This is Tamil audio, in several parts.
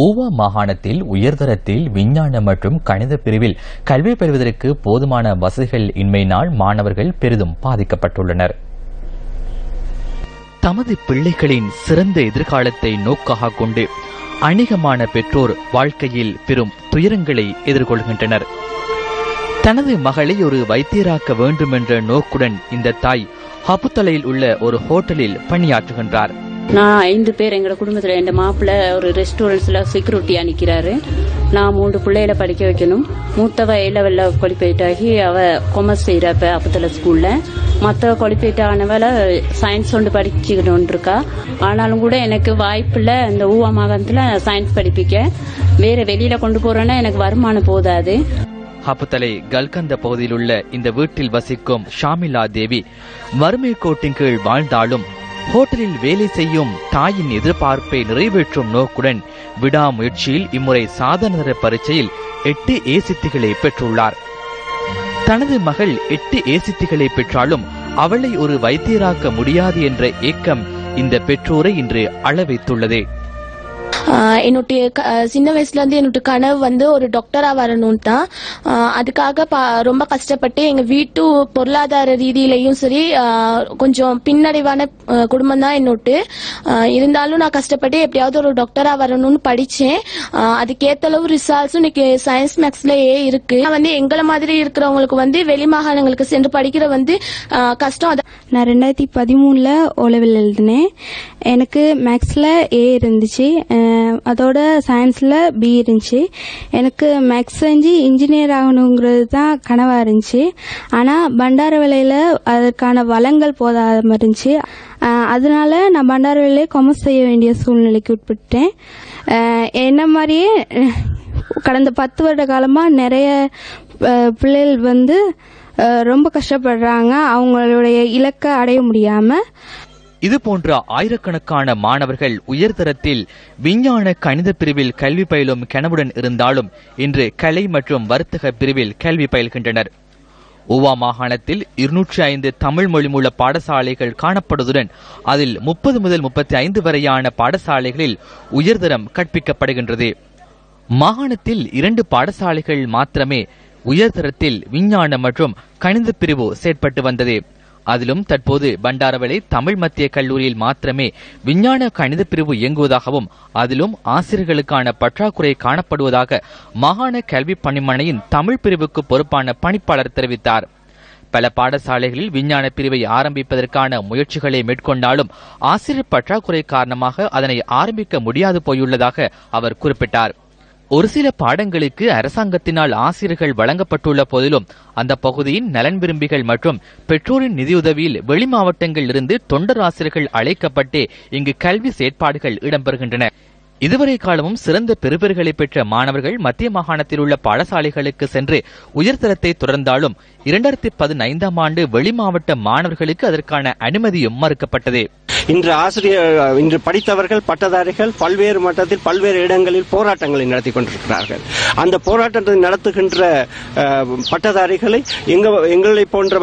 ஊவா மாகாணத்தில் உயர்தரத்தில் விஞ்ஞான மற்றும் கணித பிரிவில் கல்வி பெறுவதற்கு போதுமான வசதிகள் இன்மையினால் மாணவர்கள் பெரிதும் பாதிக்கப்பட்டுள்ளனர். தமது பிள்ளைகளின் சிறந்த எதிர்காலத்தை நோக்காக கொண்டு அநேகமான பெற்றோர் வாழ்க்கையில் பெரும் துயரங்களை எதிர்கொள்கின்றனர். தனது மகளை ஒரு வைத்தியராக்க வேண்டும் என்ற நோக்குடன் இந்த தாய் ஹபுத்தலையில் உள்ள ஒரு ஹோட்டலில் பணியாற்றுகின்றார். நான் 5 பேர் எங்களோட குடும்பத்தில். என் மாப்பிள்ள ஒரு ரெஸ்டாரண்ட்ஸ்ல செக்யூரிட்டியா நிற்கிறாரு. நான் 3 பிள்ளைகளை படிக்க வைக்கணும். மூத்தவ A-level குவாலிஃபைட் ஆகி அவ காமர்ஸ் செய்யறப்ப அப்பத்துல ஸ்கூல்ல. மற்ற குவாலிஃபைட் ஆனவள சயின்ஸ் ஒன்று படிச்சுக்கணும் இருக்கா. ஆனாலும் கூட எனக்கு வாய்ப்பில்லை இந்த ஊவா மாகாணத்துல சயின்ஸ் படிப்பிக்க. வேற வெளியில கொண்டு போறேன்னா எனக்கு வருமானம் போதாது. ஹபுத்தலை கல்கந்த பகுதியில் உள்ள இந்த வீட்டில் வசிக்கும் ஷாமிலா தேவி வறுமை கோட்டின் கீழ் வாழ்ந்தாலும் ஹோட்டலில் வேலை செய்யும் தாயின் எதிர்பார்ப்பை நிறைவேற்றும் நோக்குடன் விடாமுயற்சியில் இம்முறை சாதனதர பரீட்சையில் 8 ஏசித்திகளை பெற்றுள்ளார். தனது மகள் 8 ஏசித்திகளை பெற்றாலும் அவளை ஒரு வைத்தியராக்க முடியாது என்ற ஏக்கம் இந்த பெற்றோரை இன்று அழ வைத்துள்ளது. என்னுடைய சின்ன வயசுல இருந்து என்னுடைய கனவு ஒரு டாக்டரா வரணும் தான். அதுக்காக ரொம்ப கஷ்டப்பட்டு எங்க வீட்டு பொருளாதார ரீதியிலையும் சரி கொஞ்சம் பின்னடைவான குடும்பம் தான் என்னோட்டு. இருந்தாலும் நான் கஷ்டப்பட்டு எப்படியாவது ஒரு டாக்டரா வரணும்னு படிச்சேன். அதுக்கேற்ற அளவு ரிசல்ட்ஸும் இன்னைக்கு சயின்ஸ் மேக்ஸ்ல இருக்கு. எங்களை மாதிரி இருக்கிறவங்களுக்கு வெளி மாகாணங்களுக்கு சென்று படிக்கிற கஷ்டம். நான் 2013 O-level எழுதினேன். எனக்கு மேக்ஸ்ல A இருந்துச்சு, அதோட சயின்ஸ்ல B இருந்துச்சு. எனக்கு மேக்ஸ் செஞ்சு இன்ஜினியர் ஆகணுங்கிறது தான் கனவா இருந்துச்சு. ஆனா பண்டாரவளையில அதற்கான வளங்கள் போதாம இருந்துச்சு. அதனால நான் பண்டாரவளையில காமர்ஸ் செய்ய வேண்டிய சூழ்நிலைக்கு உட்பட்டேன். என்ன மாதிரியே கடந்த 10 வருட காலமா நிறைய பிள்ளைகள் ரொம்ப கஷ்டப்படுறாங்க அவங்களுடைய இலக்கை அடைய முடியாம. இதுபோன்ற ஆயிரக்கணக்கான மாணவர்கள் உயர்தரத்தில் விஞ்ஞான கணித பிரிவில் கல்வி பயிலும் கனவுடன் இருந்தாலும் இன்று கலை மற்றும் வர்த்தக பிரிவில் கல்வி பயில்கின்றனர். ஊவா மாகாணத்தில் 205 தமிழ் மொழி மூல பாடசாலைகள் காணப்படுவதுடன் அதில் 30 முதல் 35 வரையான பாடசாலைகளில் உயர்தரம் கற்பிக்கப்படுகின்றது. மாகாணத்தில் 2 பாடசாலைகள் மாத்திரமே உயர்தரத்தில் விஞ்ஞான மற்றும் கணித பிரிவு செயற்பட்டு வந்தது. அதிலும் தற்போது பண்டாரவளை தமிழ் மத்திய கல்லூரியில் மாத்திரமே விஞ்ஞான கணித பிரிவு இயங்குவதாகவும் அதிலும் ஆசிரியர்களுக்கான பற்றாக்குறை காணப்படுவதாக மாகாண கல்வி பணிமனையின் தமிழ் பிரிவுக்கு பொறுப்பான பணிப்பாளர் தெரிவித்தார். பல பாடசாலைகளில் விஞ்ஞான பிரிவை ஆரம்பிப்பதற்கான முயற்சிகளை மேற்கொண்டாலும் ஆசிரியர் பற்றாக்குறை காரணமாக அதனை ஆரம்பிக்க முடியாது போயுள்ளதாக அவர் குறிப்பிட்டார். ஒரு சில பாடங்களுக்கு அரசாங்கத்தினால் ஆசிரியர்கள் வழங்கப்பட்டுள்ள போதிலும் அந்த பகுதியின் நலன் விரும்பிகள் மற்றும் பெற்றோரின் நிதியுதவியில் வெளி மாவட்டங்களில் இருந்து தொண்டர் ஆசிரியர்கள் அழைக்கப்பட்டே இங்கு கல்வி செயற்பாடுகள் இடம்பெறுகின்றன. இதுவரை காலமும் சிறந்த பெறுபேறுகளை பெற்ற மாணவர்கள் மத்திய மாகாணத்தில் உள்ள பாடசாலைகளுக்கு சென்று உயர்தரத்தை தொடர்ந்தாலும் 2015ஆம் ஆண்டு வெளி மாவட்ட மாணவர்களுக்கு அதற்கான அனுமதியும் மறுக்கப்பட்டது. இன்று படித்தவர்கள் பட்டதாரிகள் பல்வேறு மட்டத்தில் பல்வேறு இடங்களில் போராட்டங்களை நடத்தி கொண்டிருக்கிறார்கள். அந்த போராட்டத்தை நடத்துகின்ற பட்டதாரிகளை எங்களை போன்ற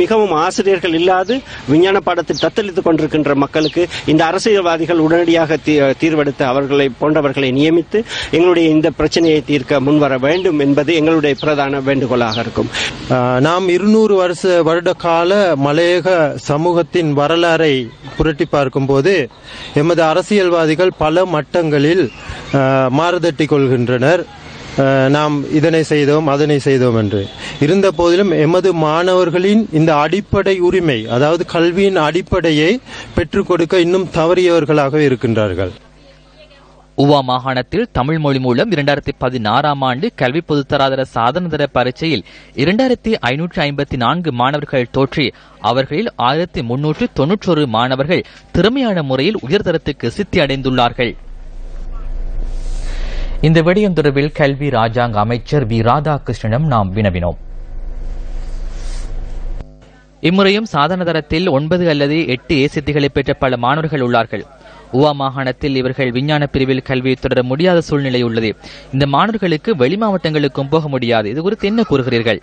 மிகவும் ஆசிரியர்கள் இல்லாது விஞ்ஞான பாடத்தில் தத்தளித்துக் கொண்டிருக்கின்ற மக்களுக்கு இந்த அரசியல்வாதிகள் உடனடியாக தீர்வெடுத்து அவர்களை போன்றவர்களை நியமித்து எங்களுடைய இந்த பிரச்சனையை தீர்க்க முன்வர வேண்டும் என்பது எங்களுடைய பிரதான வேண்டுகோளாக இருக்கும். நாம் 200 வருட கால மலையக சமூகத்தின் வரலாறை புரட்டி பார்க்கும் போது எமது அரசியல்வாதிகள் பல மட்டங்களில் மாறுதட்டி கொள்கின்றனர். நாம் இதனை செய்தோம் அதனை செய்தோம் என்று இருந்த போதிலும் எமது மாணவர்களின் இந்த அடிப்படை உரிமை, அதாவது கல்வியின் அடிப்படையை பெற்றுக் கொடுக்க இன்னும் தவறியவர்களாக இருக்கின்றார்கள். ஊவா மாகாணத்தில் தமிழ் மொழி மூலம் 2016ஆம் ஆண்டு கல்வி பொதுத்தராதர சாதனதர பரீட்சையில் 2554 மாணவர்கள் தோற்றி அவர்களில் 1391 மாணவர்கள் திறமையான முறையில் உயர்தரத்துக்கு சித்தி அடைந்துள்ளார்கள். இந்த விடயம் தொடர்பில் கல்வி ராஜாங்க அமைச்சர் வி ராதாகிருஷ்ணனிடம் நாம் வினவினோம். இம்முறையும் சாதன தரத்தில் 9 அல்லது 8 ஏசித்திகளை பெற்ற பல மாணவர்கள் உள்ளார்கள். ஊவா மாகாணத்தில் இவர்கள் விஞ்ஞான பிரிவில் கல்வியை தொடர முடியாத சூழ்நிலை உள்ளது. இந்த மாணவர்களுக்கு வெளி மாவட்டங்களுக்கும் போக முடியாது. இது குறித்து என்ன கூறுகிறீர்கள்?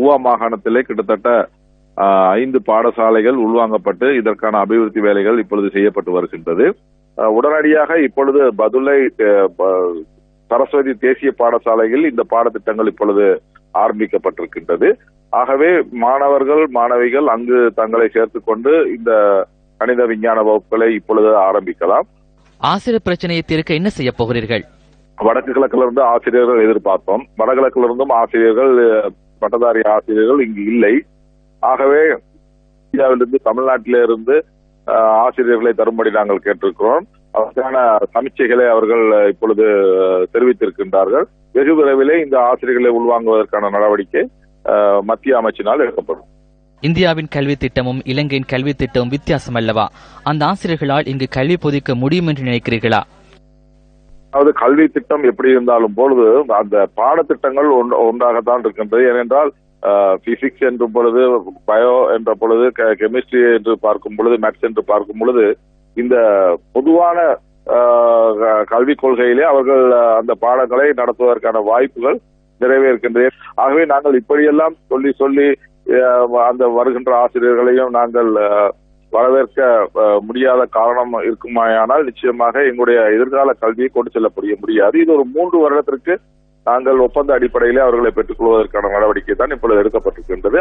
ஊவா மாகாணத்திலே கிட்டத்தட்ட 5 பாடசாலைகள் உள்வாங்கப்பட்டு இதற்கான அபிவிருத்தி வேலைகள் இப்பொழுது செய்யப்பட்டு வருகின்றது. உடனடியாக இப்பொழுது பதுளை சரஸ்வதி தேசிய பாடசாலையில் இந்த பாடத்திட்டங்கள் இப்பொழுது ஆரம்பிக்கப்பட்டிருக்கின்றது. ஆகவே மாணவர்கள் மாணவிகள் அங்கு தங்களை சேர்த்துக் கொண்டு இந்த கணித விஞ்ஞான வகுப்புகளை இப்பொழுது ஆரம்பிக்கலாம். ஆசிரியர் பிரச்சனையை தீர்க்க என்ன செய்ய போகிறீர்கள்? வடக்கு கிழக்கிலிருந்து ஆசிரியர்கள் எதிர்பார்த்தோம். வடகிழக்கிலிருந்தும் ஆசிரியர்கள், பட்டதாரி ஆசிரியர்கள் இங்கு இல்லை. ஆகவே இந்தியாவிலிருந்து, தமிழ்நாட்டிலிருந்து ஆசிரியர்களை தரும்படி நாங்கள் கேட்டிருக்கிறோம். அதற்கான சமீட்சைகளை அவர்கள் இப்பொழுது தெரிவித்திருக்கின்றார்கள். வெகு விரைவிலே இந்த ஆசிரியர்களை உள்வாங்குவதற்கான நடவடிக்கை மத்திய அமைச்சினால் எடுக்கப்படும். இந்தியாவின் கல்வி திட்டமும் இலங்கையின் கல்வி திட்டமும் வித்தியாசம் அல்லவா? அந்த ஆசிரியர்களால் இங்கு கல்வி போதிக்க முடியும் என்று நினைக்கிறீர்களா? அதாவது கல்வி திட்டம் எப்படி இருந்தாலும் பொழுது அந்த பாடத்திட்டங்கள் ஒன்றாகத்தான் இருக்கின்றது. ஏனென்றால் பிசிக்ஸ் என்ற பொழுது, பயோ என்ற பொழுது, கெமிஸ்ட்ரி என்று பார்க்கும் பொழுது, மேத்ஸ் என்று பார்க்கும் பொழுது இந்த பொதுவான கல்விக் கொள்கையிலே அவர்கள் அந்த பாடங்களை நடத்துவதற்கான வாய்ப்புகள் நிறைவே இருக்கின்றது. ஆகவே நாங்கள் இப்படியெல்லாம் சொல்லி அந்த வருகின்ற ஆசிரியர்களையும் நாங்கள் வரவேற்க முடியாத காரணம் இருக்குமாயானால் நிச்சயமாக எங்களுடைய எதிர்கால கல்வியை கொண்டு செல்ல முடியாது. இது ஒரு 3 வருடத்திற்கு நாங்கள் ஒப்பந்த அடிப்படையிலே அவர்களை பெற்றுக் கொள்வதற்கான நடவடிக்கை தான் இப்பொழுது எடுக்கப்பட்டிருக்கின்றது.